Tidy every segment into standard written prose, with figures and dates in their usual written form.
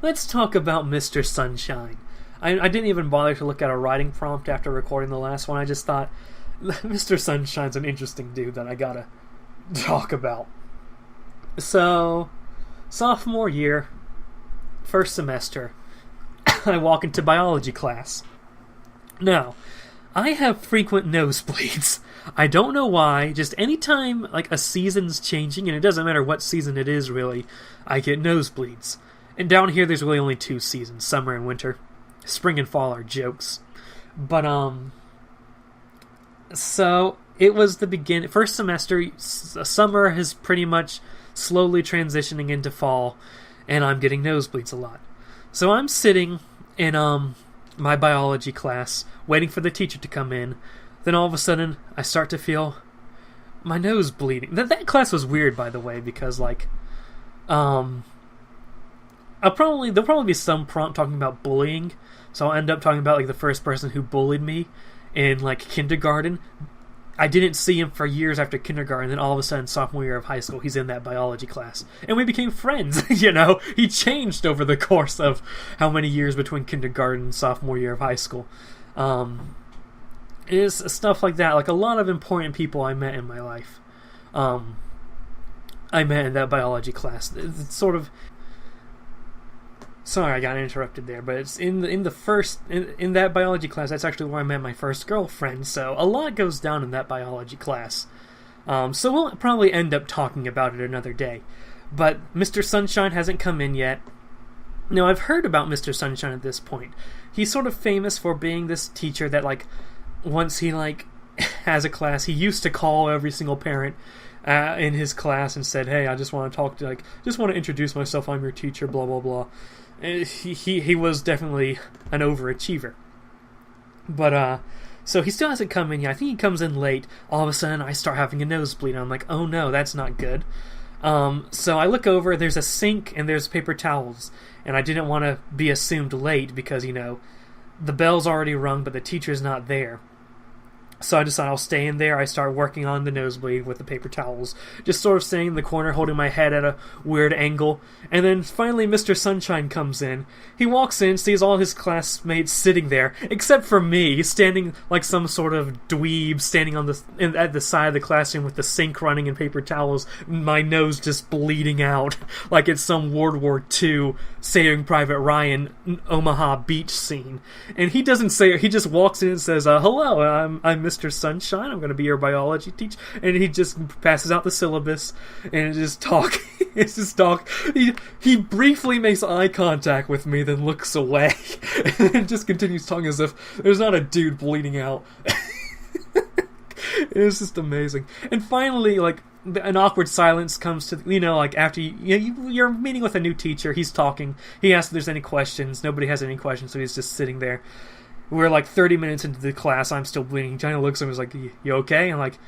let's talk about Mr. Sunshine. I didn't even bother to look at a writing prompt after recording the last one. I just thought, Mr. Sunshine's an interesting dude that I gotta talk about. So, sophomore year, first semester, I walk into biology class. Now, I have frequent nosebleeds. I don't know why, just anytime like a season's changing, and it doesn't matter what season it is really, I get nosebleeds. And down here there's really only 2 seasons, summer and winter. Spring and fall are jokes. But, so it was the first semester, summer is pretty much slowly transitioning into fall, and I'm getting nosebleeds a lot. So I'm sitting in, my biology class, waiting for the teacher to come in. Then all of a sudden, I start to feel my nose bleeding. That class was weird, by the way, because, like, there'll probably be some prompt talking about bullying, so I'll end up talking about, like, the first person who bullied me in, like, kindergarten. I didn't see him for years after kindergarten, then all of a sudden, sophomore year of high school, he's in that biology class. And we became friends, you know? He changed over the course of how many years between kindergarten and sophomore year of high school. It is stuff like that, like a lot of important people I met in my life. I met in that biology class. It's sort of... Sorry, I got interrupted there, but it's in that biology class. That's actually where I met my first girlfriend. So a lot goes down in that biology class. So we'll probably end up talking about it another day. But Mr. Sunshine hasn't come in yet. Now I've heard about Mr. Sunshine at this point. He's sort of famous for being this teacher that, like, once he like has a class, he used to call every single parent in his class and said, "Hey, I just want to talk to just want to introduce myself. I'm your teacher." Blah blah blah. He was definitely an overachiever. But so he still hasn't come in yet. I think he comes in late. All of a sudden, I start having a nosebleed. I'm like, oh no, that's not good. So I look over. There's a sink and there's paper towels, and I didn't want to be assumed late because, you know, the bell's already rung, but the teacher's not there. So I decide I'll stay in there. I start working on the nosebleed with the paper towels, just sort of staying in the corner, holding my head at a weird angle. And then finally Mr. Sunshine comes in. He walks in, sees all his classmates sitting there, except for me, standing like some sort of dweeb, standing on at the side of the classroom with the sink running and paper towels, my nose just bleeding out, like it's some World War II Saving Private Ryan Omaha Beach scene. And he doesn't say it, he just walks in and says, "Hello, I'm Mr. Sunshine, I'm going to be your biology teacher," and he just passes out the syllabus and just talk. It's just talk. He briefly makes eye contact with me, then looks away, and just continues talking as if there's not a dude bleeding out. It was just amazing. And finally, like, an awkward silence comes to, you know, like after you're meeting with a new teacher, he's talking, he asks if there's any questions, nobody has any questions, so he's just sitting there. We're like 30 minutes into the class, I'm still bleeding. Johnny looks at me and is like, "You okay?" I'm like,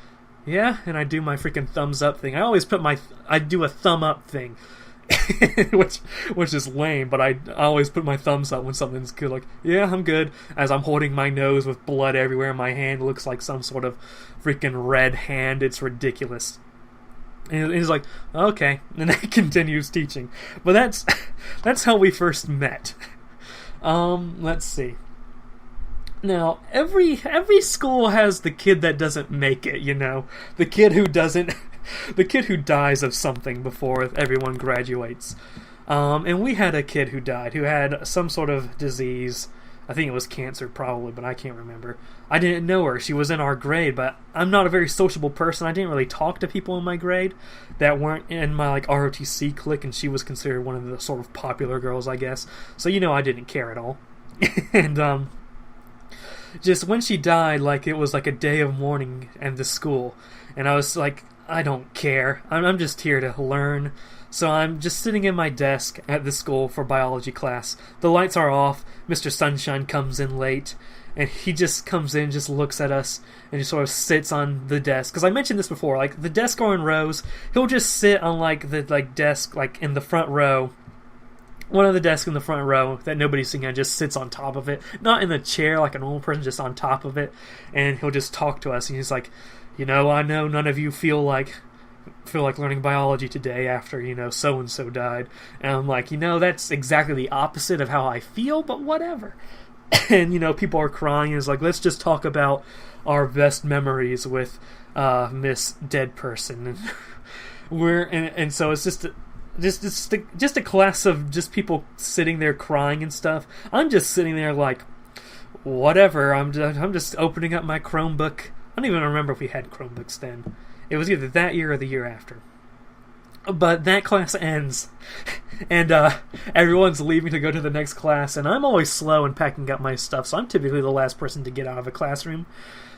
"Yeah," and I do my freaking thumbs up thing. I do a thumb up thing, which is lame, but I always put my thumbs up when something's good, like, "Yeah, I'm good," as I'm holding my nose with blood everywhere. My hand looks like some sort of freaking red hand. It's ridiculous. And he's like, "Okay," and then he continues teaching. But that's how we first met. Let's see. Now, every school has the kid that doesn't make it, you know? The kid who dies of something before everyone graduates. And we had a kid who died, who had some sort of disease. I think it was cancer, probably, but I can't remember. I didn't know her. She was in our grade, but I'm not a very sociable person. I didn't really talk to people in my grade that weren't in my, like, ROTC clique, and she was considered one of the sort of popular girls, I guess. So, you know, I didn't care at all. And, just when she died, like, it was like a day of mourning at the school, and I was like, I don't care. I'm just here to learn. So I'm just sitting in my desk at the school for biology class. The lights are off. Mr. Sunshine comes in late, and he just comes in, just looks at us, and just sort of sits on the desk. Because I mentioned this before, like, the desks are in rows. He'll just sit on, like, the desk, like, in the front row. One of the desks in the front row that nobody's sitting at, just sits on top of it. Not in the chair like a normal person, just on top of it. And he'll just talk to us. And he's like, "You know, I know none of you feel like feel like learning biology today after, so-and-so died. And I'm like, that's exactly the opposite of how I feel, but whatever. And, people are crying, and it's like, let's just talk about our best memories with Miss Dead Person. And so it's just a class of just people sitting there crying and stuff. I'm just sitting there like, whatever. I'm just opening up my Chromebook. I don't even remember if we had Chromebooks then. It was either that year or the year after. But that class ends, and everyone's leaving to go to the next class, and I'm always slow in packing up my stuff, so I'm typically the last person to get out of a classroom.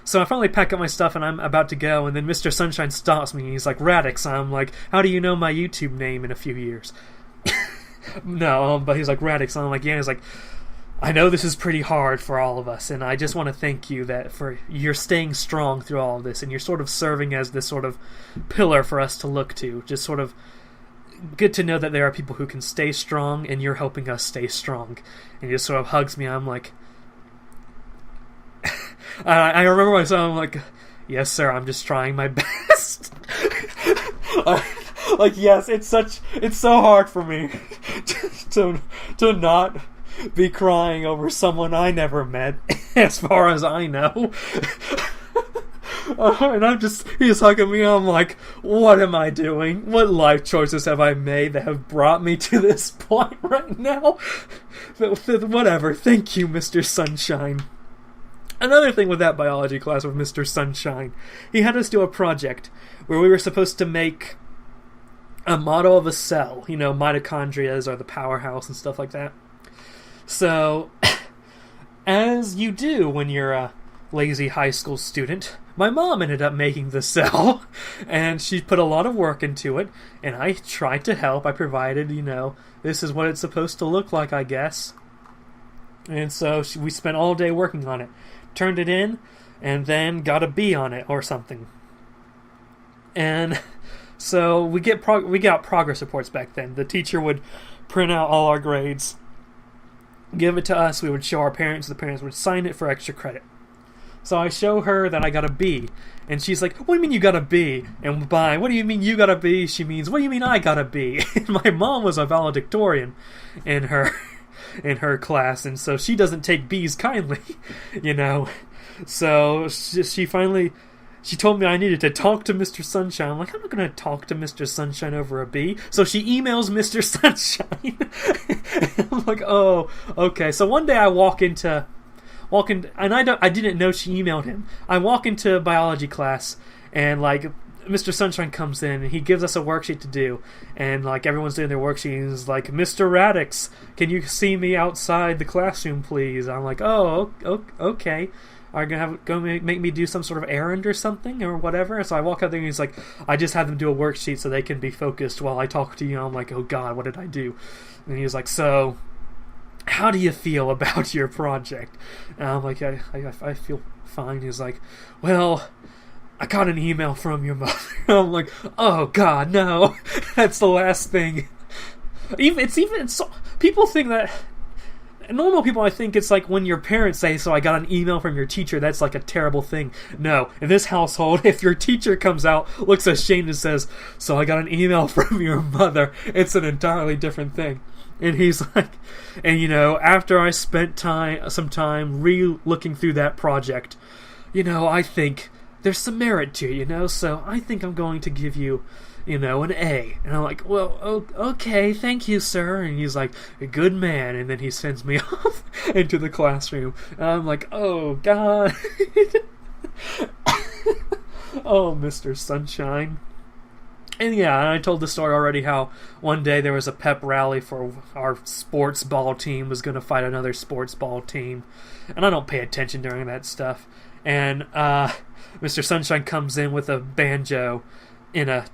So I finally pack up my stuff, and I'm about to go, and then Mr. Sunshine stops me, and he's like, Radix. I'm like, how do you know my YouTube name in a few years? No, but he's like, Radix. I'm like, yeah. He's like, I know this is pretty hard for all of us, and I just want to thank you for you're staying strong through all of this, and you're sort of serving as this sort of pillar for us to look to. Just sort of good to know that there are people who can stay strong, and you're helping us stay strong. And he just sort of hugs me. I'm like, I remember myself. I'm like, yes, sir. I'm just trying my best. Like, yes, it's so hard for me to not be crying over someone I never met, as far as I know. And he's hugging me. I'm like, what am I doing? What life choices have I made that have brought me to this point right now? Whatever. Thank you, Mr. Sunshine. Another thing with that biology class with Mr. Sunshine, he had us do a project where we were supposed to make a model of a cell. Mitochondria are the powerhouse and stuff like that. So, as you do when you're a lazy high school student, my mom ended up making the cell, and she put a lot of work into it, and I tried to help. I provided, this is what it's supposed to look like, I guess. And so we spent all day working on it, turned it in, and then got a B on it or something. And so we got progress reports back then. The teacher would print out all our grades, give it to us, we would show our parents, the parents would sign it for extra credit. So I show her that I got a B, and she's like, what do you mean you got a B? And by, what do you mean you got a B? She means, what do you mean I got a B? And my mom was a valedictorian in her class, and so she doesn't take B's kindly, So she told me I needed to talk to Mr. Sunshine. I'm like, I'm not going to talk to Mr. Sunshine over a B. So she emails Mr. Sunshine. I'm like, oh, okay. So one day I walk in, and I didn't know she emailed him. I walk into biology class, and Mr. Sunshine comes in, and he gives us a worksheet to do, and everyone's doing their worksheet, and he's like, Mr. Radix, can you see me outside the classroom, please? I'm like, oh, okay. Are you going to make me do some sort of errand or something or whatever? So I walk out there, and he's like, I just have them do a worksheet so they can be focused while I talk to you. I'm like, oh God, what did I do? And he was like, so how do you feel about your project? And I'm like, I feel fine. He's like, well, I got an email from your mother. I'm like, oh God, no. That's the last thing. People think that, normal people, I think it's like when your parents say, so I got an email from your teacher, that's like a terrible thing. No, in this household, if your teacher comes out, looks ashamed and says, so I got an email from your mother, it's an entirely different thing. And he's like, and after I spent some time re-looking through that project, I think there's some merit to it, so I think I'm going to give you, an A. And I'm like, well, okay, thank you, sir. And he's like, a good man. And then he sends me off into the classroom. And I'm like, oh, God. Oh, Mr. Sunshine. And yeah, I told the story already how one day there was a pep rally for our sports ball team was going to fight another sports ball team. And I don't pay attention during that stuff. And Mr. Sunshine comes in with a banjo,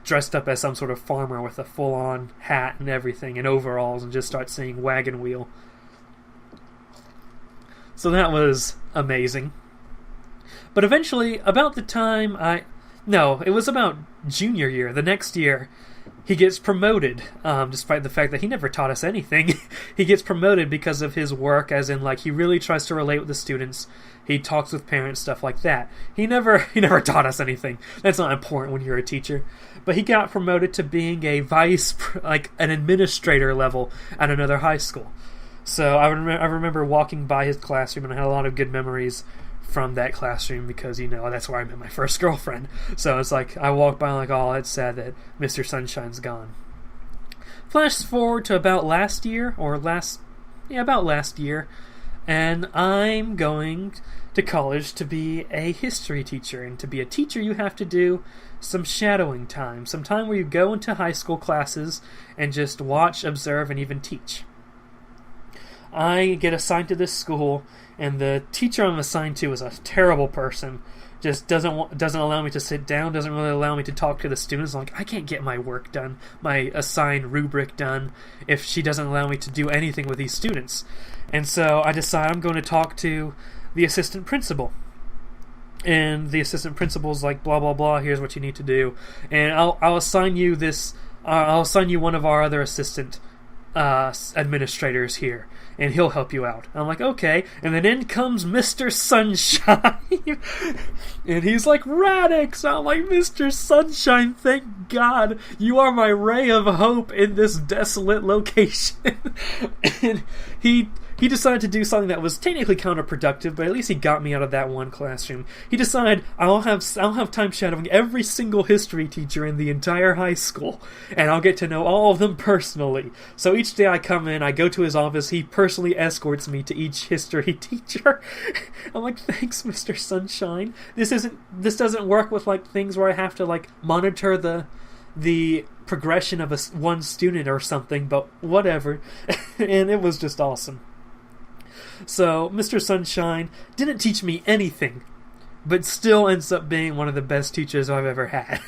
dressed up as some sort of farmer with a full-on hat and everything and overalls, and just starts singing Wagon Wheel. So that was amazing. But eventually, about the time it was about junior year, the next year, he gets promoted, despite the fact that he never taught us anything. He gets promoted because of his work, as in, like, he really tries to relate with the students. He talks with parents, stuff like that. He never taught us anything. That's not important when you're a teacher. But he got promoted to being a an administrator level at another high school. So I remember walking by his classroom, and I had a lot of good memories from that classroom because, that's where I met my first girlfriend. So it's like, I walked by and like, oh, it's sad that Mr. Sunshine's gone. Flash forward to about last year, and I'm going to college to be a history teacher. And to be a teacher, you have to do some shadowing time. Some time where you go into high school classes and just watch, observe, and even teach. I get assigned to this school, and the teacher I'm assigned to is a terrible person. Just doesn't allow me to sit down, doesn't really allow me to talk to the students. I'm like, I can't get my work done, my assigned rubric done, if she doesn't allow me to do anything with these students. And so I decide I'm going to talk to the assistant principal. And the assistant principal's like, blah, blah, blah, here's what you need to do. And I'll assign you this, I'll assign you one of our other assistant administrators here, and he'll help you out. I'm like, okay. And then in comes Mr. Sunshine. And he's like, Radix. I'm like, Mr. Sunshine, thank God. You are my ray of hope in this desolate location. And he decided to do something that was technically counterproductive, but at least he got me out of that one classroom. He decided I'll have time shadowing every single history teacher in the entire high school, and I'll get to know all of them personally. So each day I come in, I go to his office, he personally escorts me to each history teacher. I'm like, thanks, Mr. Sunshine. This doesn't work with like things where I have to like monitor the progression of one student or something, but whatever. And it was just awesome. So, Mr. Sunshine didn't teach me anything, but still ends up being one of the best teachers I've ever had.